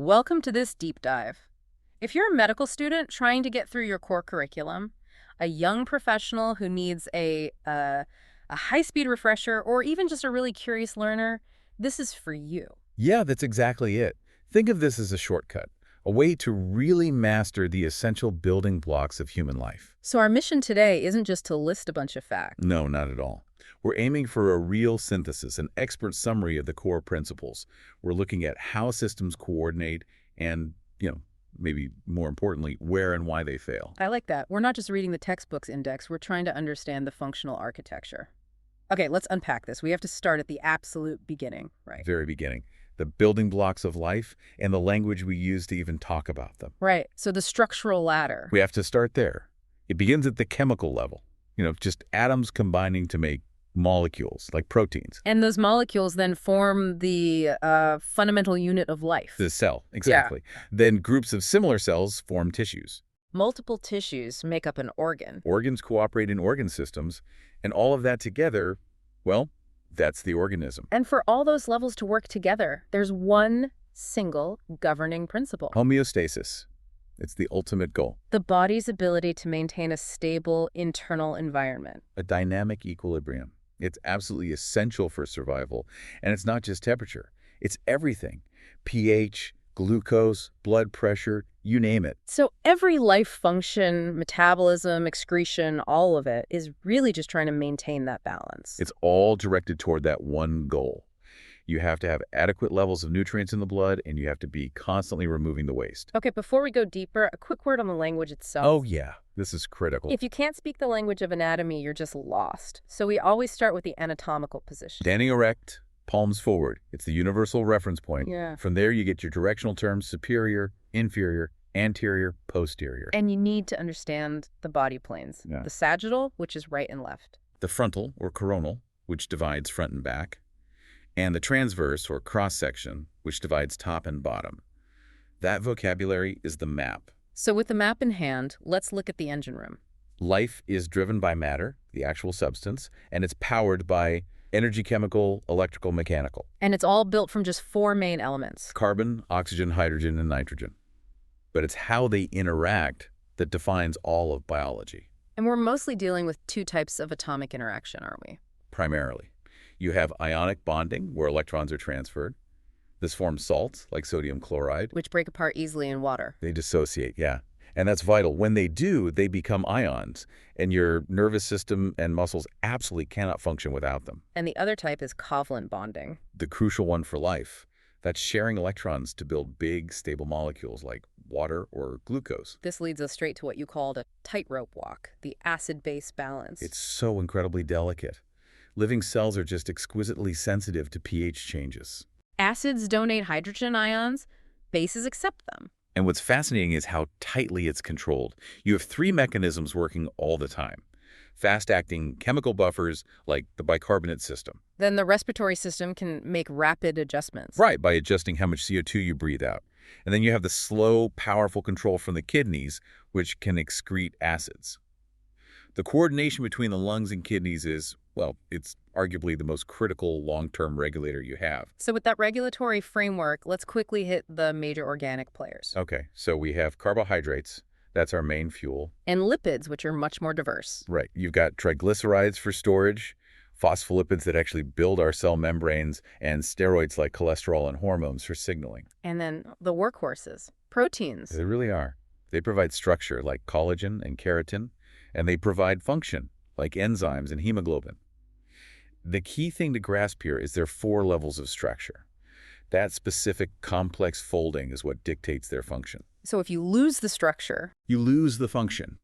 Welcome to this deep dive. If you're a medical student trying to get through your core curriculum, a young professional who needs a high-speed refresher, or even just a really curious learner, this is for you. Yeah, that's exactly it. Think of this as a shortcut, a way to really master the essential building blocks of human life. So our mission today isn't just to list a bunch of facts. No, not at all. We're aiming for a real synthesis, an expert summary of the core principles. We're looking at how systems coordinate and, maybe more importantly, where and why they fail. I like that. We're not just reading the textbook's index, we're trying to understand the functional architecture. Okay, let's unpack this. We have to start at the absolute beginning, right? Very beginning. The building blocks of life and the language we use to even talk about them. Right, so the structural ladder. We have to start there. It begins at the chemical level, just atoms combining to make molecules, like proteins. And those molecules then form the fundamental unit of life. The cell, exactly. Yeah. Then groups of similar cells form tissues. Multiple tissues make up an organ. Organs cooperate in organ systems, and all of that together, well, that's the organism. And for all those levels to work together, there's one single governing principle. Homeostasis. It's the ultimate goal. The body's ability to maintain a stable internal environment. A dynamic equilibrium. It's absolutely essential for survival. And it's not just temperature. It's everything. pH, glucose, blood pressure, you name it. So every life function, metabolism, excretion, all of it is really just trying to maintain that balance. It's all directed toward that one goal. You have to have adequate levels of nutrients in the blood, and you have to be constantly removing the waste. Okay, before we go deeper, a quick word on the language itself. Oh, yeah. This is critical. If you can't speak the language of anatomy, you're just lost. So we always start with the anatomical position. Standing erect, palms forward. It's the universal reference point. Yeah. From there, you get your directional terms: superior, inferior, anterior, posterior. And you need to understand the body planes. Yeah. The sagittal, which is right and left. The frontal, or coronal, which divides front and back. And the transverse, or cross-section, which divides top and bottom. That vocabulary is the map. So with the map in hand, let's look at the engine room. Life is driven by matter, the actual substance, and it's powered by energy, chemical, electrical, mechanical. And it's all built from just four main elements. Carbon, oxygen, hydrogen, and nitrogen. But it's how they interact that defines all of biology. And we're mostly dealing with two types of atomic interaction, aren't we? Primarily. You have ionic bonding, where electrons are transferred. This forms salts, like sodium chloride. Which break apart easily in water. They dissociate, yeah. And that's vital. When they do, they become ions, and your nervous system and muscles absolutely cannot function without them. And the other type is covalent bonding. The crucial one for life. That's sharing electrons to build big, stable molecules like water or glucose. This leads us straight to what you called a tightrope walk, the acid-base balance. It's so incredibly delicate. Living cells are just exquisitely sensitive to pH changes. Acids donate hydrogen ions, bases accept them. And what's fascinating is how tightly it's controlled. You have three mechanisms working all the time. Fast-acting chemical buffers like the bicarbonate system. Then the respiratory system can make rapid adjustments. Right, by adjusting how much CO2 you breathe out. And then you have the slow, powerful control from the kidneys, which can excrete acids. The coordination between the lungs and kidneys is, well, it's arguably the most critical long-term regulator you have. So with that regulatory framework, let's quickly hit the major organic players. Okay, so we have carbohydrates. That's our main fuel. And lipids, which are much more diverse. Right. You've got triglycerides for storage, phospholipids that actually build our cell membranes, and steroids like cholesterol and hormones for signaling. And then the workhorses, proteins. They really are. They provide structure like collagen and keratin, and they provide function like enzymes and hemoglobin. The key thing to grasp here is their four levels of structure. That specific complex folding is what dictates their function. So if you lose the structure, You lose the function.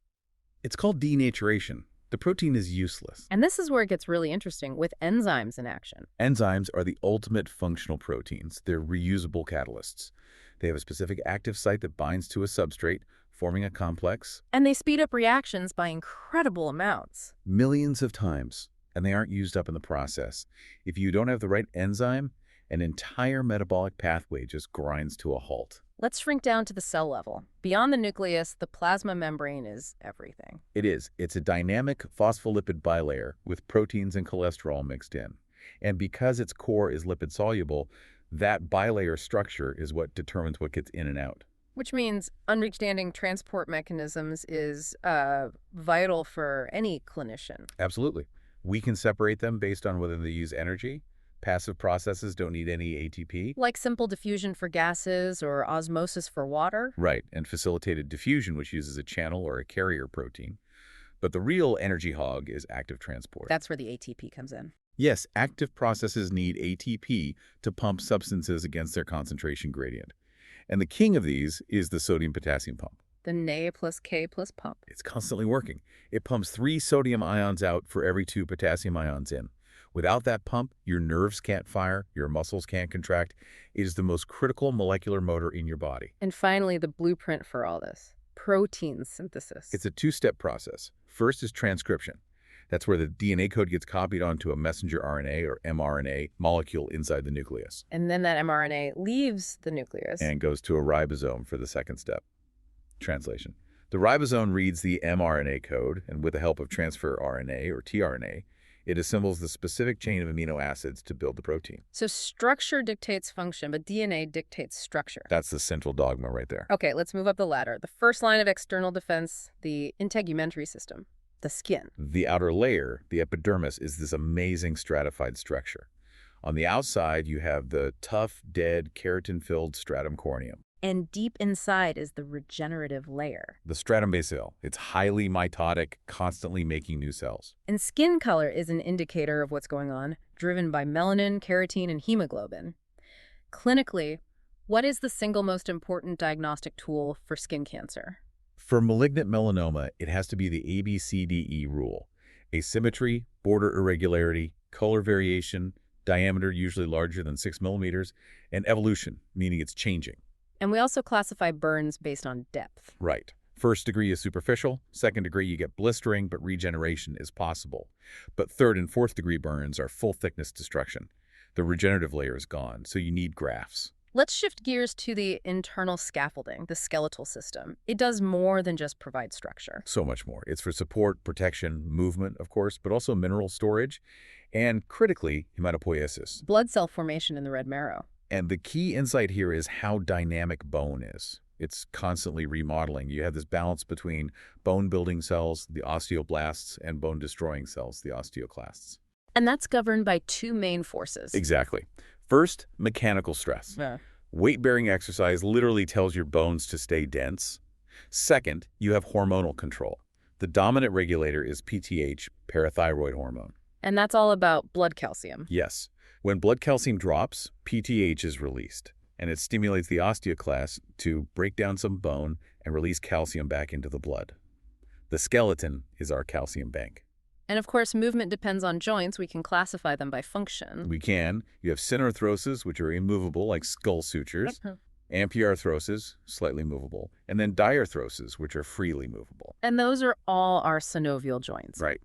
It's called denaturation. The protein is useless. and this is where it gets really interesting with enzymes in action. Enzymes are the ultimate functional proteins. They're reusable catalysts. They have a specific active site that binds to a substrate, forming a complex And they speed up reactions by incredible amounts. millions of times, and they aren't used up in the process. If you don't have the right enzyme, an entire metabolic pathway just grinds to a halt. Let's shrink down to the cell level. Beyond the nucleus, the plasma membrane is everything. It is. It's a dynamic phospholipid bilayer with proteins and cholesterol mixed in. And because its core is lipid-soluble, That bilayer structure is what determines what gets in and out. Which means understanding transport mechanisms is vital for any clinician. Absolutely. We can separate them based on whether they use energy. Passive processes don't need any ATP. Like simple diffusion for gases or osmosis for water. Right, and facilitated diffusion, which uses a channel or a carrier protein. But the real energy hog is active transport. That's where the ATP comes in. Yes, active processes need ATP to pump substances against their concentration gradient. And the king of these is the sodium-potassium pump. The Na plus K plus pump. It's constantly working. It pumps 3 sodium ions out for every 2 potassium ions in. Without that pump, your nerves can't fire, your muscles can't contract. It is the most critical molecular motor in your body. And finally, the blueprint for all this. Protein synthesis. It's a 2-step process. First is transcription. That's where the DNA code gets copied onto a messenger RNA or mRNA molecule inside the nucleus. And then that mRNA leaves the nucleus. And goes to a ribosome for the second step. Translation. The ribosome reads the mRNA code, and with the help of transfer RNA or tRNA, it assembles the specific chain of amino acids to build the protein. So structure dictates function, but DNA dictates structure. That's the central dogma right there. Okay, let's move up the ladder. The first line of external defense, the integumentary system, the skin. The outer layer, the epidermis, is this amazing stratified structure. On the outside, you have the tough, dead, keratin-filled stratum corneum. And deep inside is the regenerative layer. The stratum basale. It's highly mitotic, constantly making new cells. And skin color is an indicator of what's going on, driven by melanin, keratin, and hemoglobin. Clinically, what is the single most important diagnostic tool for skin cancer? For malignant melanoma, it has to be the ABCDE rule. Asymmetry, border irregularity, color variation, diameter usually larger than 6 millimeters, and evolution, meaning it's changing. And we also classify burns based on depth. Right. First degree is superficial. Second degree, you get blistering, but regeneration is possible. But third and fourth degree burns are full thickness destruction. The regenerative layer is gone, so you need grafts. Let's shift gears to the internal scaffolding, the skeletal system. It does more than just provide structure. So much more. It's for support, protection, movement, of course, but also mineral storage, and critically, hematopoiesis. Blood cell formation in the red marrow. And the key insight here is how dynamic bone is. It's constantly remodeling. You have this balance between bone-building cells, the osteoblasts, and bone-destroying cells, the osteoclasts. And that's governed by 2 main forces. Exactly. First, mechanical stress. Yeah. Weight-bearing exercise literally tells your bones to stay dense. Second, you have hormonal control. The dominant regulator is PTH, parathyroid hormone. And that's all about blood calcium. Yes. When blood calcium drops, PTH is released, and it stimulates the osteoclast to break down some bone and release calcium back into the blood. The skeleton is our calcium bank. And of course, movement depends on joints. We can classify them by function. We can. You have synarthroses, which are immovable, like skull sutures. Amphiarthroses, slightly movable. And then diarthroses, which are freely movable. And those are all our synovial joints. Right.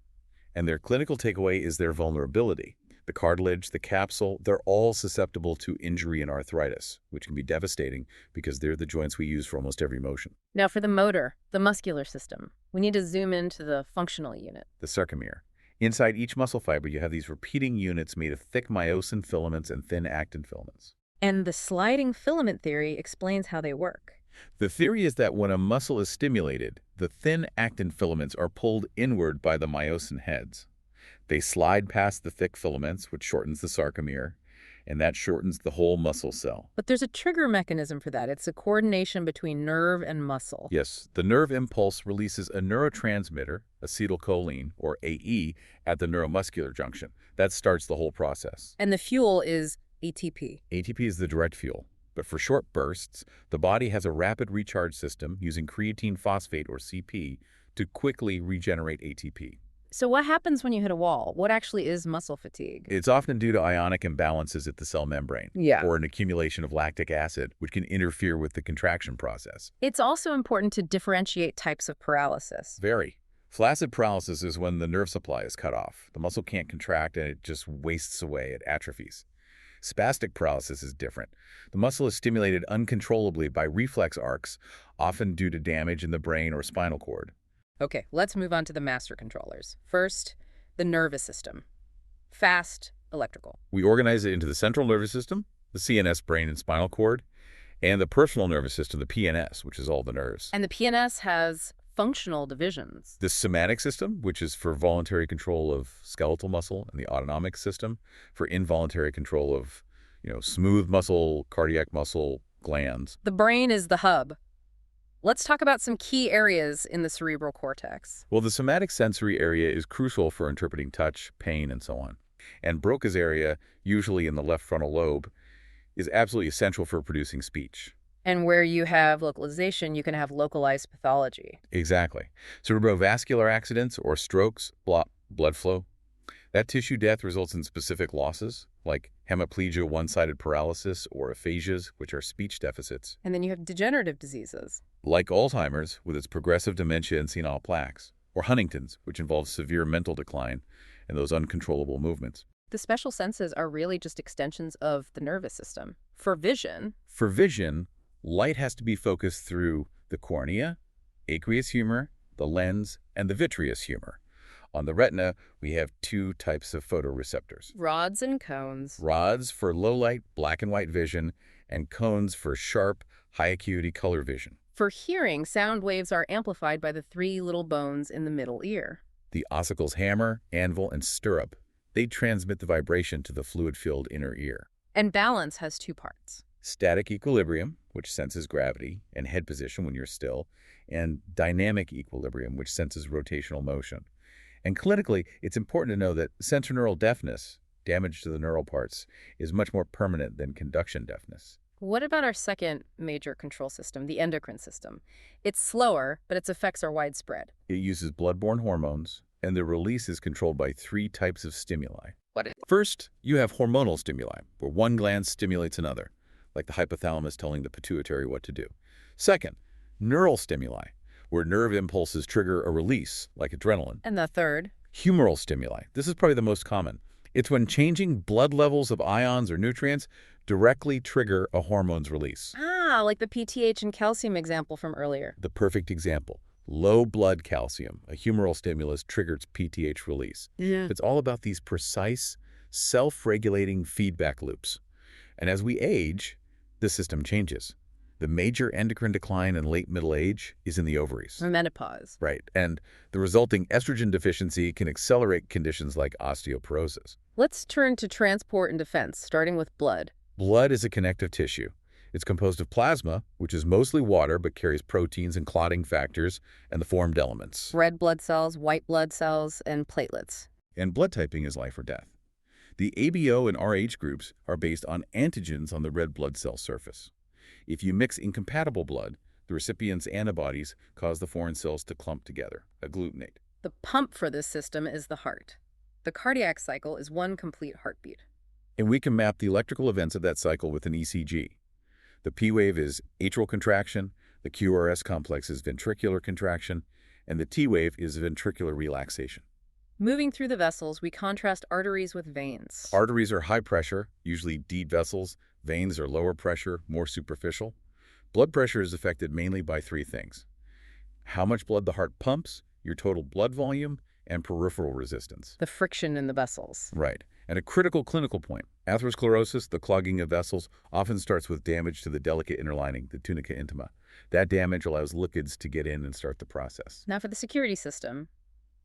And their clinical takeaway is their vulnerability. The cartilage, the capsule, they're all susceptible to injury and arthritis, which can be devastating because they're the joints we use for almost every motion. Now for the motor, the muscular system, we need to zoom into the functional unit. The sarcomere. Inside each muscle fiber, you have these repeating units made of thick myosin filaments and thin actin filaments. And the sliding filament theory explains how they work. The theory is that when a muscle is stimulated, the thin actin filaments are pulled inward by the myosin heads. They slide past the thick filaments, which shortens the sarcomere, and that shortens the whole muscle cell. But there's a trigger mechanism for that. It's a coordination between nerve and muscle. Yes, the nerve impulse releases a neurotransmitter, acetylcholine, or AE, at the neuromuscular junction. That starts the whole process. And the fuel is ATP. ATP is the direct fuel. But for short bursts, the body has a rapid recharge system using creatine phosphate, or CP, to quickly regenerate ATP. So what happens when you hit a wall? What actually is muscle fatigue? It's often due to ionic imbalances at the cell membrane, or an accumulation of lactic acid, which can interfere with the contraction process. It's also important to differentiate types of paralysis. Very. Flaccid paralysis is when the nerve supply is cut off. The muscle can't contract and it just wastes away, it atrophies. Spastic paralysis is different. The muscle is stimulated uncontrollably by reflex arcs, often due to damage in the brain or spinal cord. Okay, let's move on to the master controllers. First, the nervous system. Fast, electrical. We organize it into the central nervous system, the CNS, brain and spinal cord, and the peripheral nervous system, the PNS, which is all the nerves. And the PNS has functional divisions. The somatic system, which is for voluntary control of skeletal muscle, and the autonomic system for involuntary control of, smooth muscle, cardiac muscle, glands. The brain is the hub. Let's talk about some key areas in the cerebral cortex. Well, the somatic sensory area is crucial for interpreting touch, pain, and so on. And Broca's area, usually in the left frontal lobe, is absolutely essential for producing speech. And where you have localization, you can have localized pathology. Exactly. Cerebrovascular accidents or strokes block blood flow. That tissue death results in specific losses, like hemiplegia, one-sided paralysis, or aphasias, which are speech deficits. And then you have degenerative diseases. Like Alzheimer's, with its progressive dementia and senile plaques, or Huntington's, which involves severe mental decline and those uncontrollable movements. The special senses are really just extensions of the nervous system. For vision, light has to be focused through the cornea, aqueous humor, the lens, and the vitreous humor. On the retina, we have two types of photoreceptors. Rods and cones. Rods for low-light, black and white vision, and cones for sharp, high-acuity color vision. For hearing, sound waves are amplified by the three little bones in the middle ear. The ossicles hammer, anvil, and stirrup. They transmit the vibration to the fluid-filled inner ear. And balance has two parts. Static equilibrium, which senses gravity and head position when you're still, and dynamic equilibrium, which senses rotational motion. And clinically, it's important to know that sensorineural deafness, damage to the neural parts, is much more permanent than conduction deafness. What about our second major control system, the endocrine system? It's slower, but its effects are widespread. It uses blood-borne hormones, and the release is controlled by three types of stimuli. First, you have hormonal stimuli, where one gland stimulates another, like the hypothalamus telling the pituitary what to do. Second, neural stimuli, where nerve impulses trigger a release, like adrenaline. And the third? Humoral stimuli. This is probably the most common. It's when changing blood levels of ions or nutrients directly trigger a hormone's release. Ah, like the PTH and calcium example from earlier. The perfect example. Low blood calcium, a humoral stimulus, triggers PTH release. Yeah. It's all about these precise, self-regulating feedback loops. And as we age, the system changes. The major endocrine decline in late middle age is in the ovaries. Or menopause. Right, and the resulting estrogen deficiency can accelerate conditions like osteoporosis. Let's turn to transport and defense, starting with blood. Blood is a connective tissue. It's composed of plasma, which is mostly water but carries proteins and clotting factors and the formed elements. Red blood cells, white blood cells, and platelets. And blood typing is life or death. The ABO and RH groups are based on antigens on the red blood cell surface. If you mix incompatible blood, the recipient's antibodies cause the foreign cells to clump together, agglutinate. The pump for this system is the heart. The cardiac cycle is one complete heartbeat. And we can map the electrical events of that cycle with an ECG. The P wave is atrial contraction, the QRS complex is ventricular contraction, and the T wave is ventricular relaxation. Moving through the vessels, we contrast arteries with veins. Arteries are high pressure, usually deep vessels. Veins are lower pressure, more superficial. Blood pressure is affected mainly by three things: how much blood the heart pumps, your total blood volume, and peripheral resistance. The friction in the vessels. Right. And a critical clinical point, atherosclerosis, the clogging of vessels, often starts with damage to the delicate inner lining, the tunica intima. That damage allows liquids to get in and start the process. Now for the security system.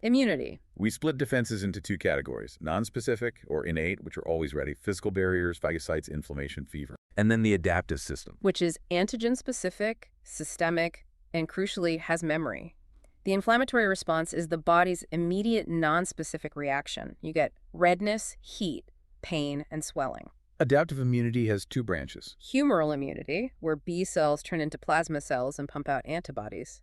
Immunity. We split defenses into two categories: nonspecific or innate, which are always ready, physical barriers, phagocytes, inflammation, fever. And then the adaptive system, Which is antigen-specific, systemic, and crucially has memory. The inflammatory response is the body's immediate nonspecific reaction. You get redness, heat, pain, and swelling. Adaptive immunity has two branches. Humoral immunity, where B cells turn into plasma cells and pump out antibodies.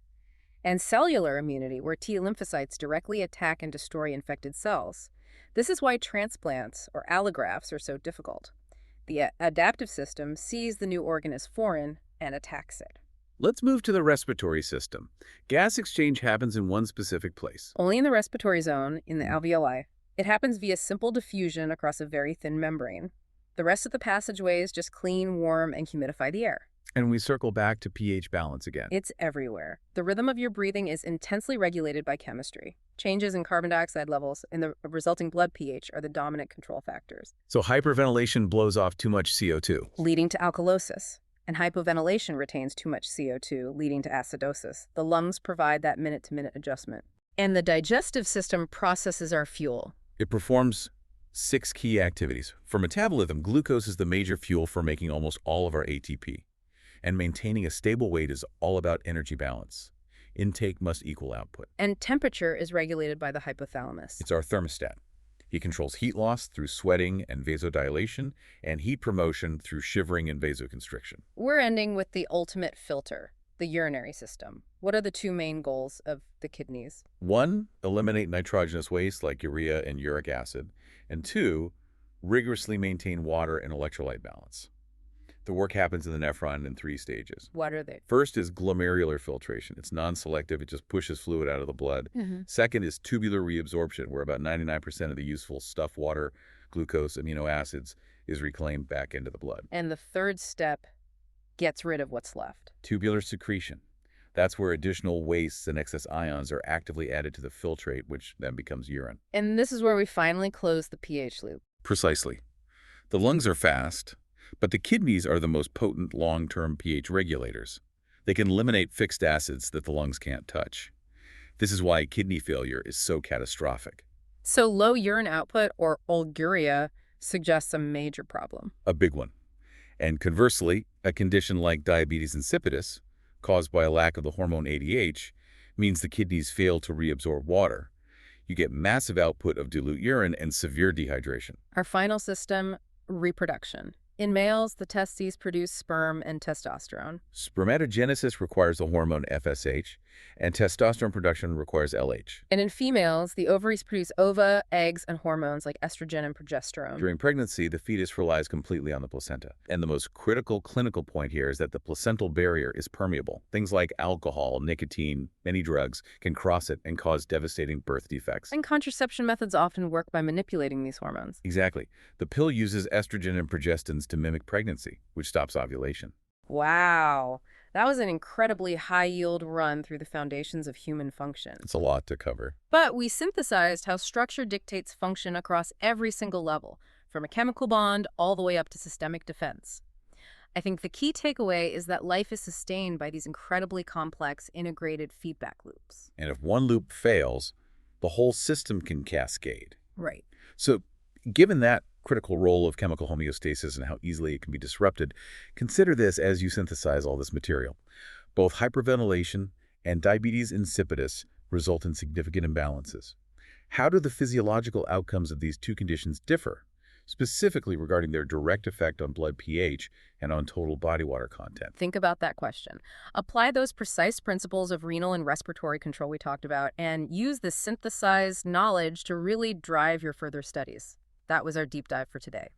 And cellular immunity, where T lymphocytes directly attack and destroy infected cells. This is why transplants, or allografts, are so difficult. The adaptive system sees the new organ as foreign and attacks it. Let's move to the respiratory system. Gas exchange happens in one specific place. Only in the respiratory zone, in the alveoli. It happens via simple diffusion across a very thin membrane. The rest of the passageways just clean, warm, and humidify the air. And we circle back to pH balance again. It's everywhere. The rhythm of your breathing is intensely regulated by chemistry. Changes in carbon dioxide levels and the resulting blood pH are the dominant control factors, So hyperventilation blows off too much CO2. leading to alkalosis. And hypoventilation retains too much CO2, leading to acidosis. The lungs provide that minute-to-minute adjustment. And the digestive system processes our fuel. It performs 6 key activities. For metabolism, glucose is the major fuel for making almost all of our ATP. And maintaining a stable weight is all about energy balance. Intake must equal output. And temperature is regulated by the hypothalamus. It's our thermostat. He controls heat loss through sweating and vasodilation, and heat promotion through shivering and vasoconstriction. We're ending with the ultimate filter, the urinary system. What are the two main goals of the kidneys? 1, eliminate nitrogenous waste like urea and uric acid. And 2, rigorously maintain water and electrolyte balance. The work happens in the nephron in 3 stages. What are they? First is glomerular filtration. It's non-selective. It just pushes fluid out of the blood. Second is tubular reabsorption, where about 99% of the useful stuff, water, glucose, amino acids, is reclaimed back into the blood. And the third step gets rid of what's left. Tubular secretion. That's where additional wastes and excess ions are actively added to the filtrate, which then becomes urine. And this is where we finally close the pH loop. Precisely. The lungs are fast, but the kidneys are the most potent long-term pH regulators. They can eliminate fixed acids that the lungs can't touch. This is why kidney failure is so catastrophic. So low urine output, or olguria, suggests a major problem. A big one. And conversely, a condition like diabetes insipidus, caused by a lack of the hormone ADH, means the kidneys fail to reabsorb water. You get massive output of dilute urine and severe dehydration. Our final system, reproduction. In males, the testes produce sperm and testosterone. Spermatogenesis requires the hormone FSH, and testosterone production requires LH. And in females, the ovaries produce ova, eggs, and hormones like estrogen and progesterone. During pregnancy, the fetus relies completely on the placenta. And the most critical clinical point here is that the placental barrier is permeable. Things like alcohol, nicotine, many drugs can cross it and cause devastating birth defects. And contraception methods often work by manipulating these hormones. Exactly. The pill uses estrogen and progestins to mimic pregnancy, which stops ovulation. Wow. That was an incredibly high-yield run through the foundations of human function. It's a lot to cover. But we synthesized how structure dictates function across every single level, from a chemical bond all the way up to systemic defense. I think the key takeaway is that life is sustained by these incredibly complex, integrated feedback loops. And if one loop fails, the whole system can cascade. Right. So, given that critical role of chemical homeostasis and how easily it can be disrupted, consider this as you synthesize all this material. Both hyperventilation and diabetes insipidus result in significant imbalances. How do the physiological outcomes of these two conditions differ, specifically regarding their direct effect on blood pH and on total body water content? Think about that question. Apply those precise principles of renal and respiratory control we talked about, and use the synthesized knowledge to really drive your further studies. That was our deep dive for today.